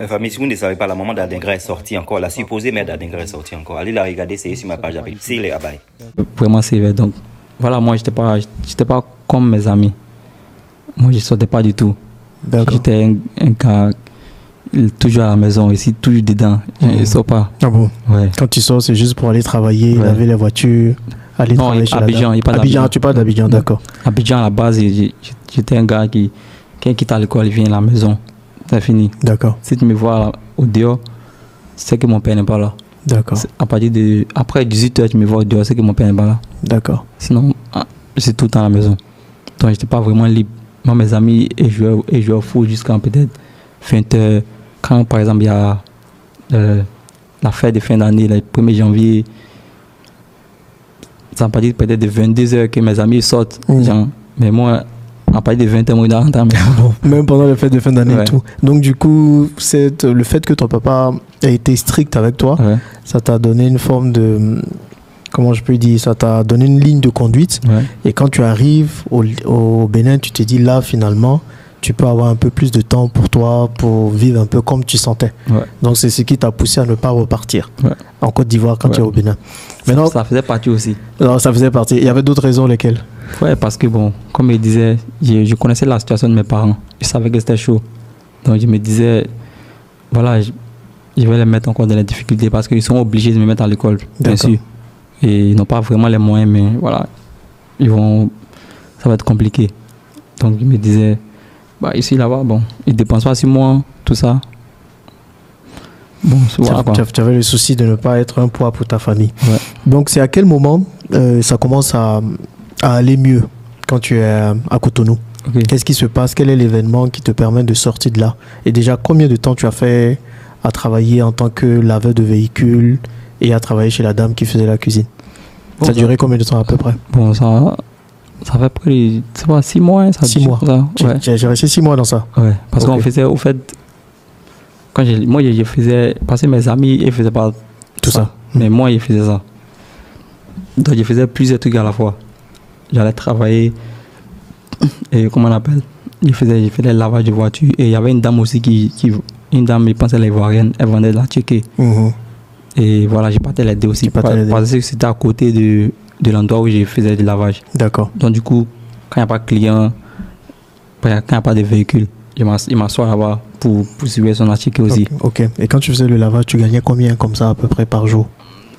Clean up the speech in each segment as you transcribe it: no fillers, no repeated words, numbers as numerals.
Famille, si vous ne savez pas, la maman d'Adingra est sortie encore. La supposée mère d'Adingra est sortie encore. Allez la regarder, c'est sur ma page avec S'il est à Baye. Vraiment sévère. Donc, voilà, moi, j'étais pas comme mes amis. Moi, je sortais pas du tout. D'accord. J'étais un gars toujours à la maison, ici, toujours dedans. Je ne sors pas. Ah bon? Ouais. Quand tu sors, c'est juste pour aller travailler, Ouais. laver les voitures, aller Non, travailler chez Abidjan, la dame. il y a pas Abidjan, d'Abidjan. tu parles d'Abidjan, Non. d'accord. Abidjan, à la base, j'étais un gars qui quitte à l'école, il vient à la maison. C'est fini. D'accord, Si tu me vois au dehors, c'est que mon père n'est pas là. d'accord, Après 18h, tu me vois au dehors, c'est que mon père n'est pas là. d'accord. Sinon, je suis tout le temps à la maison. Donc, je n'étais pas vraiment libre. Moi, mes amis, ils jouaient au foot jusqu'à peut-être 20h. Quand, par exemple, il y a la fête de fin d'année, le 1er janvier, ça va dire peut-être de 22h que mes amis sortent. Genre, mais moi, à partir de 20h, moi, je dois rentrer à la maison. Même pendant les fêtes de fin d'année Ouais. et tout. Donc, du coup, le fait que ton papa a été strict avec toi, Ouais, ça t'a donné une forme de. Comment je peux dire? Ça t'a donné une ligne de conduite. ouais. Et quand tu arrives au Bénin, tu te dis là, finalement, tu peux avoir un peu plus de temps pour toi, pour vivre un peu comme tu sentais. Ouais. Donc, c'est ce qui t'a poussé à ne pas repartir Ouais. en Côte d'Ivoire quand Ouais. tu es au Bénin. Maintenant, Ça faisait partie aussi. alors, ça faisait partie. Il y avait d'autres raisons, lesquelles? Ouais, parce que bon, comme il disait, je connaissais la situation de mes parents. Je savais que c'était chaud. Donc je me disais, voilà, je vais les mettre encore dans les difficultés parce qu'ils sont obligés de me mettre à l'école, bien D'accord. sûr. Et ils n'ont pas vraiment les moyens, mais voilà, ça va être compliqué. Donc je me disais, bah ici, là-bas, bon, ils dépensent pas sur moi, tout ça. Bon, voilà quoi. Tu avais le souci de ne pas être un poids pour ta famille. Ouais. Donc, c'est à quel moment ça commence à aller mieux quand tu es à Cotonou? Ok. Qu'est-ce qui se passe? Quel est l'événement qui te permet de sortir de là? Et déjà, combien de temps tu as fait à travailler en tant que laveur de véhicules et à travailler chez la dame qui faisait la cuisine? Bon, Ça a duré combien de temps à peu près? Bon, ça fait près, c'est pas 6 mois. Ça 6 dure, mois. ça. Ouais. J'ai resté 6 mois dans ça. Ouais, parce Ok. qu'on faisait, au fait, moi je faisais, parce que mes amis, ils faisaient pas Tout ça. mais moi, je faisais ça. Donc, je faisais plusieurs trucs à la fois. J'allais travailler, et comment on appelle, je faisais le lavage de voiture, et il y avait une dame aussi une dame, je pense qu'elle est ivoirienne, elle vendait de la tchéké. Mhm. Et voilà, j'ai partais l'aider aussi, Tu partais l'aider. parce que c'était à côté de l'endroit où je faisais du lavage. D'accord. Donc, du coup, quand il n'y a pas de client, quand il n'y a pas de véhicule, je m'assois là-bas pour suivre son article aussi. Ok. Et quand tu faisais le lavage, tu gagnais combien comme ça à peu près par jour?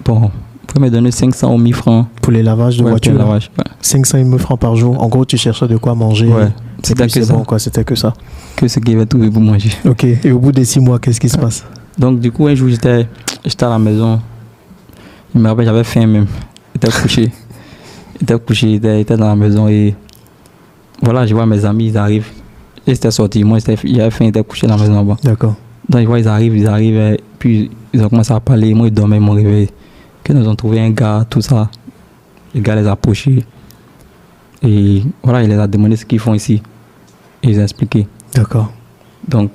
Bon, vous pouvez me donner 500 ou 1000 francs. Pour les lavages de Ouais, voiture? pour le lavage, ouais. 500 000 francs par jour. En gros, tu cherchais de quoi manger. Ouais, Et c'était puis que c'est ça. bon, quoi. C'était que ça. Que ce qu'il y avait tout pour manger. Ok. Et au bout des 6 mois, qu'est-ce qui se passe? Donc, du coup, un jour, j'étais à la maison. Je me rappelle, j'avais faim même. J'étais couché. J'étais dans la maison et voilà, je vois mes amis, ils arrivent. Ils étaient sortis. Moi, j'avais faim, j'étais couché dans la maison là-bas. D'accord. Donc, je vois, ils arrivent, et puis ils ont commencé à parler. Moi, ils dormaient, ils m'ont réveillé. Que nous ont trouvé un gars, tout ça. Le gars les a approchés. Et voilà, il les a demandé ce qu'ils font ici. Et ils ont expliqué. D'accord. Donc,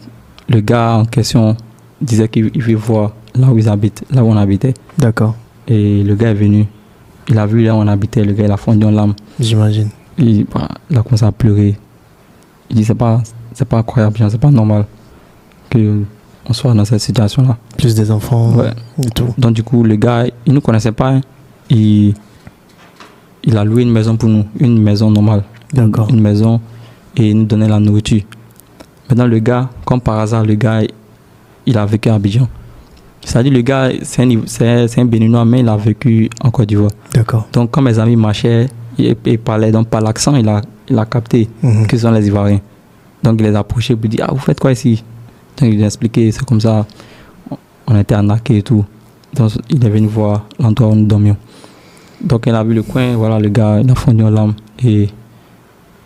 le gars en question disait qu'il veut voir là où ils habitent, là où on habitait. D'accord. Et le gars est venu. Il a vu là où on habitait. Le gars, il a fondu en larmes. J'imagine. Il a commencé à pleurer. Il dit, c'est pas incroyable, genre, c'est pas normal qu'on soit dans cette situation-là. Plus des enfants. Ouais. Et tout. Donc, du coup, le gars, il ne nous connaissait pas. Hein. Il a loué une maison pour nous. Une maison normale. D'accord. Une maison. Et il nous donnait la nourriture. Maintenant, le gars, comme par hasard, le gars, il a vécu à Abidjan. C'est-à-dire, le gars, c'est un Béninois, mais il a vécu en Côte d'Ivoire. D'accord. Donc, quand mes amis marchaient, ils parlaient, donc par l'accent, il a capté Mhm. que ce sont les Ivoiriens. Donc, il les a approchés pour dire, ah, vous faites quoi ici? Donc, il a expliqué, c'est comme ça, on était arnaqués et tout. Donc, il est venu voir l'endroit où nous dormions. Donc, il a vu le coin, voilà, le gars, il a fondu en larmes et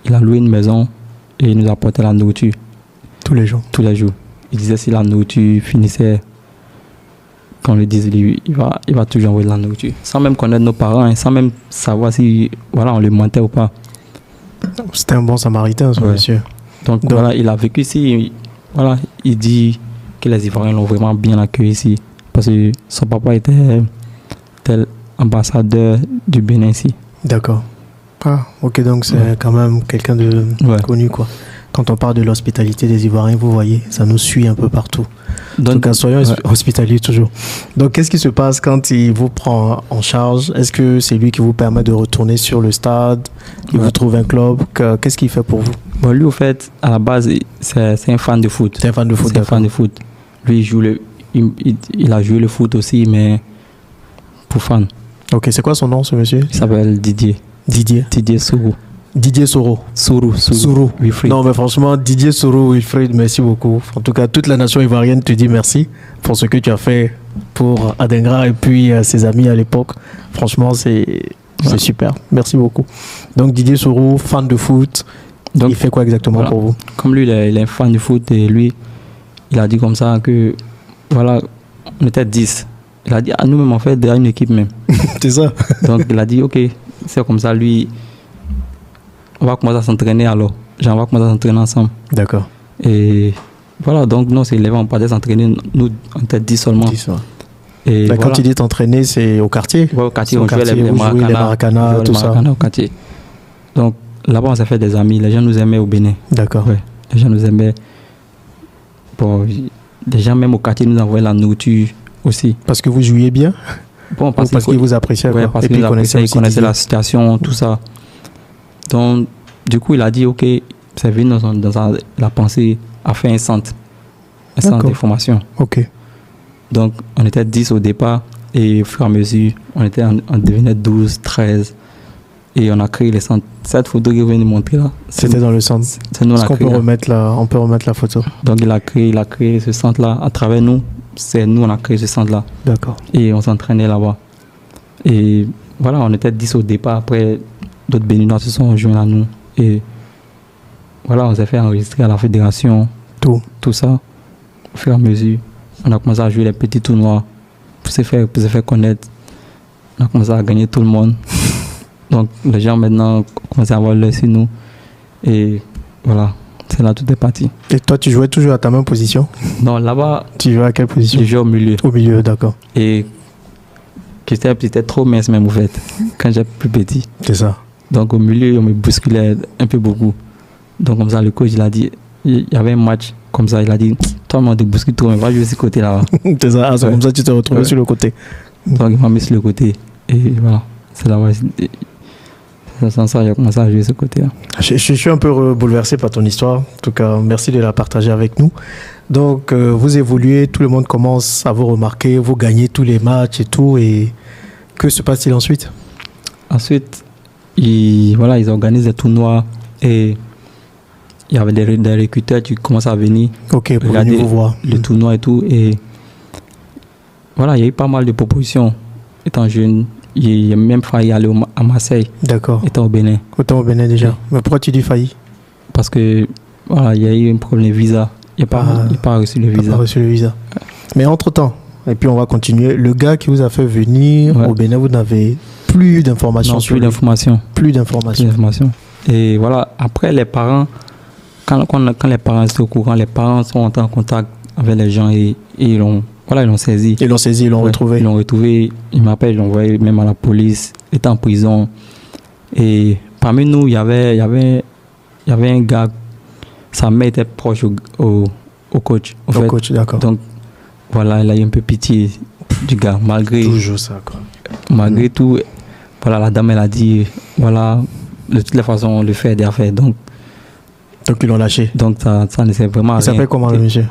il a loué une maison et il nous a apporté la nourriture Tous les jours. tous les jours. Il disait si la nourriture finissait, qu'on lui dise, lui, il va toujours envoyer de la nourriture. Sans même connaître nos parents, hein, sans même savoir si voilà, on le mentait ou pas. C'était un bon samaritain, ce Ouais. monsieur. Donc voilà, il a vécu ici. Voilà, il dit que les Ivoiriens l'ont vraiment bien accueilli ici. Parce que son papa était ambassadeur du Bénin ici. D'accord. Ah, ok, donc c'est Ouais. quand même quelqu'un de Ouais. connu, quoi. Quand on parle de l'hospitalité des Ivoiriens, vous voyez, ça nous suit un peu partout. En Donc, tout cas, soyons hospitaliers toujours. Donc, qu'est-ce qui se passe quand il vous prend en charge? Est-ce que c'est lui qui vous permet de retourner sur le stade? Il vous trouve un club? Qu'est-ce qu'il fait pour vous? bon, lui, au fait, à la base, c'est un fan de foot. C'est un fan de foot, C'est un fan de foot. Lui, il a joué le foot aussi, mais pour fan. Ok, c'est quoi son nom, ce monsieur? Il s'appelle Didier. Didier Sourou. Didier Soro. Sourou. Wilfried. Non, mais franchement, Didier Soro, Wilfried, merci beaucoup. En tout cas, toute la nation ivoirienne te dit merci pour ce que tu as fait pour Adingra et puis ses amis à l'époque. Franchement, c'est super. Merci beaucoup. Donc, Didier Soro, fan de foot. Donc, il fait quoi exactement voilà. pour vous? Comme lui, il est un fan de foot et lui, il a dit comme ça que, voilà, on était 10. Il a dit, à nous-mêmes, on fait déjà une équipe même. C'est ça. Donc, il a dit, ok, c'est comme ça, lui, on va commencer à s'entraîner alors. On va commencer à s'entraîner ensemble. D'accord. Et voilà, donc, non, c'est les on partait s'entraîner, nous, on était 10 seulement. 10, ouais. Et Là, voilà. quand il dit t'entraîner, c'est au quartier? Ouais, au quartier, C'est on jouait les vous jouez les Maracana, tout ça. au quartier. Donc, là-bas, on s'est fait des amis. Les gens nous aimaient au Bénin. D'accord. Ouais, les gens nous aimaient. Bon, les gens, même au quartier, nous envoyaient la nourriture aussi. Parce que vous jouiez bien? Bon, Ou parce qu'ils vous appréciaient, ouais, quoi. parce Et puis qu'ils aussi connaissaient Didier. la situation, tout ça. Donc, du coup, il a dit, ok, c'est venu dans la pensée à faire un centre D'accord. de formation. Ok. Donc, on était 10 au départ et au fur et à mesure, on devenait 12, 13 et on a créé les centres. Cette photo que vous venez de montrer là, C'était dans le centre. c'est nous Est-ce la qu'on créé. peut remettre on peut remettre la photo? Donc, il a créé ce centre-là à travers nous. C'est nous, on a créé ce centre-là D'accord. et on s'entraînait là-bas. Et voilà, on était 10 au départ. Après, d'autres Béninois se sont rejoints à nous. Et voilà, on s'est fait enregistrer à la fédération. Tout ça. Au fur et à mesure, on a commencé à jouer les petits tournois pour se faire connaître. On a commencé à gagner tout le monde. Donc, les gens maintenant commencent à avoir l'œil sur nous. Et voilà, c'est là tout est parti. Et toi, tu jouais toujours à ta même position? Non, là-bas, Tu jouais à quelle position? je jouais au milieu. Au milieu, d'accord. Et j'étais trop mince même, au fait, quand j'étais plus petit. C'est ça. Donc au milieu, on me bousculait un peu beaucoup. Donc comme ça, le coach, il a dit, il y avait un match comme ça, il a dit, toi, on te bouscule trop, mais va jouer ce côté-là. C'est ça. Ah, c'est Ouais. comme ça que tu t'es retrouvé Ouais. sur le côté. Donc il m'a mis sur le côté. Et voilà, c'est là-bas. C'est sans ça, j'ai commencé à jouer ce côté-là. Je suis un peu bouleversé par ton histoire. En tout cas, merci de la partager avec nous. Donc, vous évoluez, tout le monde commence à vous remarquer, vous gagnez tous les matchs et tout. Et que se passe-t-il ensuite? Ensuite, ils organisent des tournois et il y avait des recruteurs qui commencent à venir Ok, pour regarder venir vous voir. le tournoi et tout. Et voilà, il y a eu pas mal de propositions. Étant jeune, il a même failli aller à Marseille, D'accord. étant au Bénin. Autant au Bénin déjà. Oui. Mais pourquoi tu dis failli? Parce que voilà, il y a eu un problème de visa. Il n'a pas reçu le Tu n'as visa. pas reçu le visa. Mais entre-temps, et puis on va continuer, le gars qui vous a fait venir Ouais. au Bénin, vous n'avez plus d'informations Non, sur plus lui. d'informations. Plus d'informations. Et voilà, après les parents, quand les parents étaient au courant, les parents sont entrés en contact avec les gens et ils l'ont saisi. Ils l'ont saisi, ils l'ont Ouais, retrouvé. Ils l'ont retrouvé. Ils m'appellent, ils l'ont envoyé même à la police. Il était en prison. Et parmi nous, il y avait un gars, sa mère était proche au coach. Au coach, d'accord. Donc voilà, il a eu un peu pitié du gars, malgré Toujours ça, quoi. tout. Voilà, la dame, elle a dit, voilà, de toutes les façons, le fait est déjà fait. Donc ils l'ont lâché. ça ne sert vraiment à Il rien. s'appelle comment le monsieur?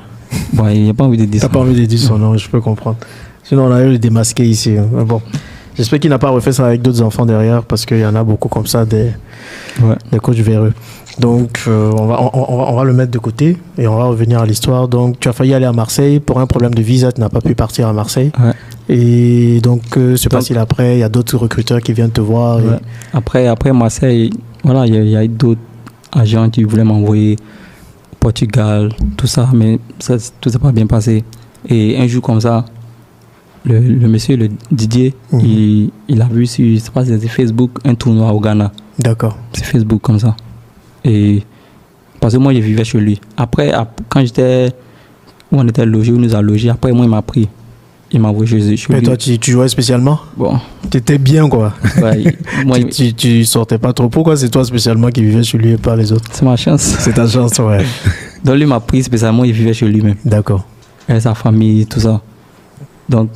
Bon, il n'y a pas envie de dire T'as ça. pas envie de dire son nom, je peux comprendre. Sinon, on a eu le démasqué ici. Mais bon, j'espère qu'il n'a pas refait ça avec d'autres enfants derrière parce qu'il y en a beaucoup comme ça, des coachs véreux. Donc, on va le mettre de côté et on va revenir à l'histoire. Donc, tu as failli aller à Marseille. Pour un problème de visa, tu n'as pas pu partir à Marseille. Ouais. Et donc, se passe-t-il après? Il y a d'autres recruteurs qui viennent te voir. Ouais. Après Marseille, voilà, il y a eu d'autres agents qui voulaient m'envoyer au Portugal, tout ça, mais tout s'est pas bien passé. Et un jour comme ça, le monsieur, le Didier, il a vu sur, je sais pas, c'était Facebook, un tournoi au Ghana. D'accord. C'est Facebook comme ça. Et parce que moi, je vivais chez lui. Après, quand on était logé, il nous a logé. Après, moi, il m'a pris. il m'a envoyé chez Et lui. toi, tu jouais spécialement? Bon, Tu étais bien, quoi. ouais, moi, Tu sortais pas trop. Pourquoi c'est toi spécialement qui vivais chez lui et pas les autres? c'est ma chance. C'est ta chance, ouais. Donc lui m'a pris spécialement, il vivait chez lui-même. D'accord. Et sa famille, tout ça. Donc,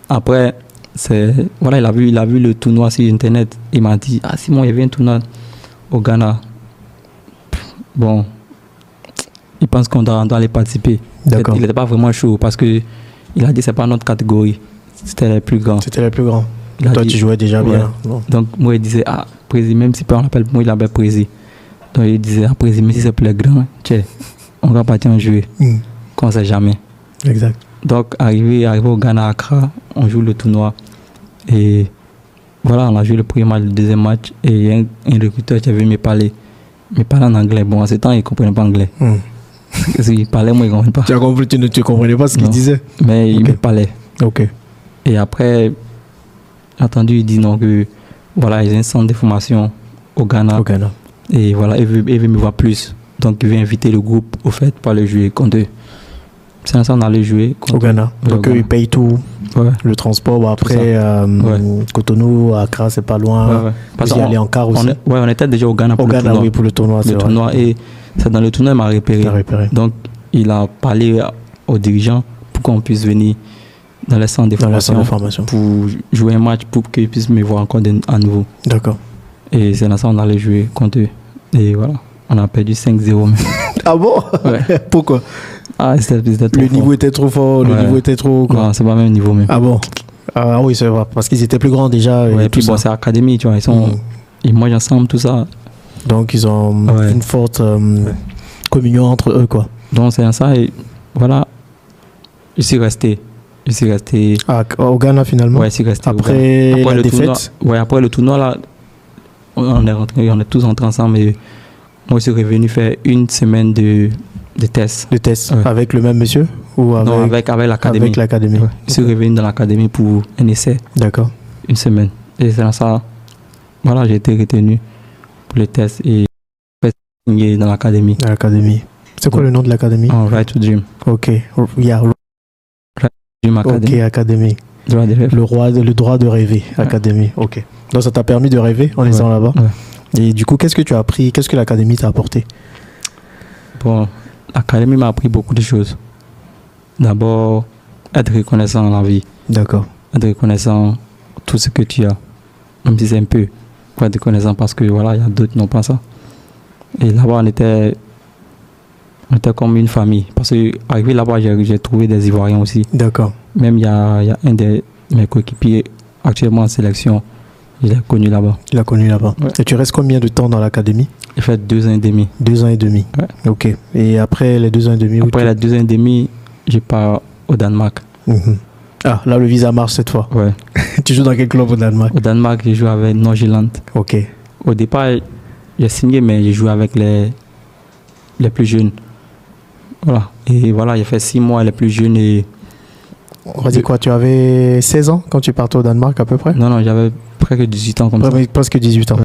après, voilà, il a vu le tournoi sur Internet. Il m'a dit, ah Simon, il y avait un tournoi au Ghana. Bon, il pense qu'on doit aller participer. D'accord. Il n'était pas vraiment chaud parce que il a dit c'est pas notre catégorie. C'était les plus grands. C'était les plus grands. Il a Toi, dit- tu jouais déjà Ouais. bien. Bon. Donc, moi, il disait, ah, Prési, même si on l'appelle, moi, il l'appelle Prési. Donc, il disait, ah, Prési, même si c'est plus les grands, tiens, on va partir en jouer. Qu'on ne sait jamais. Exact. Donc, arrivé au Ghana, à Accra, on joue le tournoi. Et voilà, on a joué le premier match, le deuxième match. Et il y a un recruteur qui est venu me parler en anglais. Bon, à ce temps, il ne comprenait pas anglais. Parce qu'il parlait, moi, il ne comprenait pas. Tu as compris, tu ne comprenais pas ce qu'il Non. disait. Mais il Ok. me parlait. Ok. Et après, j'ai entendu, il dit non, que voilà, il y a un centre de formation au Ghana. Au Ghana. Et voilà, il veut me voir plus. Donc, il veut inviter le groupe, au fait, pour aller jouer contre eux. C'est ça, on allait jouer contre Au Ghana. Ouais, Donc, au eux, Ghana. ils payent tout. Ouais. Le transport. Bon, Tout après, Ouais. Cotonou, Accra, c'est pas loin. Ouais, ouais. Parce Vous y qu'on- allez en car aussi. on était déjà au Ghana pour Au le Ghana, tournoi. oui, pour le tournoi. c'est Le vrai. tournoi. Et c'est dans le tournoi, il m'a repéré. T'as repéré. Donc, il a parlé aux dirigeants pour qu'on puisse venir dans le centre de Dans la salle formation de formation. pour jouer un match pour qu'ils puissent me voir encore à nouveau. D'accord. Et c'est là ça on allait jouer contre eux. Et voilà, on a perdu 5-0. même. Ah bon? Ouais. Pourquoi? Ah, c'était trop Le fort. niveau était trop fort, le Ouais. niveau était trop. Quoi. Non, c'est pas le même niveau même. Ah bon? Ah oui, c'est vrai. Parce qu'ils étaient plus grands déjà. Ouais, et et puis tout bon, ça. c'est académie, tu vois. Ils mangent ensemble, tout ça. Donc ils ont Ouais. une forte communion entre eux, quoi. Donc c'est ça. Et voilà, je suis resté. Ah, au Ghana finalement? Ouais, je suis resté. au Après Ghana. la le tournoi, défaite? ouais, après le tournoi, là, on est tous rentrés ensemble. Et moi, je suis revenu faire une semaine de tests. Le test Ouais. avec le même monsieur? Ou avec, Non, avec l'académie. avec l'académie? Ouais. Je suis revenu dans l'académie pour un essai, D'accord. une semaine. Et c'est dans ça, voilà, j'ai été retenu pour les tests et après, signé dans l'académie. À l'académie. C'est quoi Donc, le nom de l'académie? En Right to Dream. Ok. Yeah. Dream Ok, Academy. académie. Droit des rêves. Le droit de rêver, Ouais. académie. Ok. Donc ça t'a permis de rêver en Ouais. étant là-bas. Ouais. Et du coup, qu'est-ce que tu as appris? Qu'est-ce que l'académie t'a apporté? Bon, l'académie m'a appris beaucoup de choses. D'abord, être reconnaissant dans la vie. D'accord. Être reconnaissant de tout ce que tu as. Même si c'est un peu. Pour être reconnaissant parce que voilà, il y a d'autres qui n'ont pas ça. Et là-bas, on était comme une famille. Parce que arrivé là-bas, j'ai trouvé des Ivoiriens aussi. D'accord. Même il y a un de mes coéquipiers actuellement en sélection. Je l'ai connu là-bas. Tu l'as connu là-bas. Ouais. Et tu restes combien de temps dans l'académie? J'ai fait 2 ans et demi. 2 ans et demi. Ouais. Ok. Et après les 2 ans et demi, où Après les 2 ans et demi, je pars au Danemark. Mhm. Ah, là le visa marche cette fois. Ouais. Tu joues dans quel club au Danemark? Au Danemark, j'ai joué avec Norgeland. Ok. Au départ, j'ai signé, mais j'ai joué avec les plus jeunes. Voilà. Et voilà, j'ai fait 6 mois les plus jeunes. Et On va dire quoi? Tu avais 16 ans quand tu partais au Danemark à peu près? non, j'avais presque 18 ans comme ça. Ouais, presque 18 ans.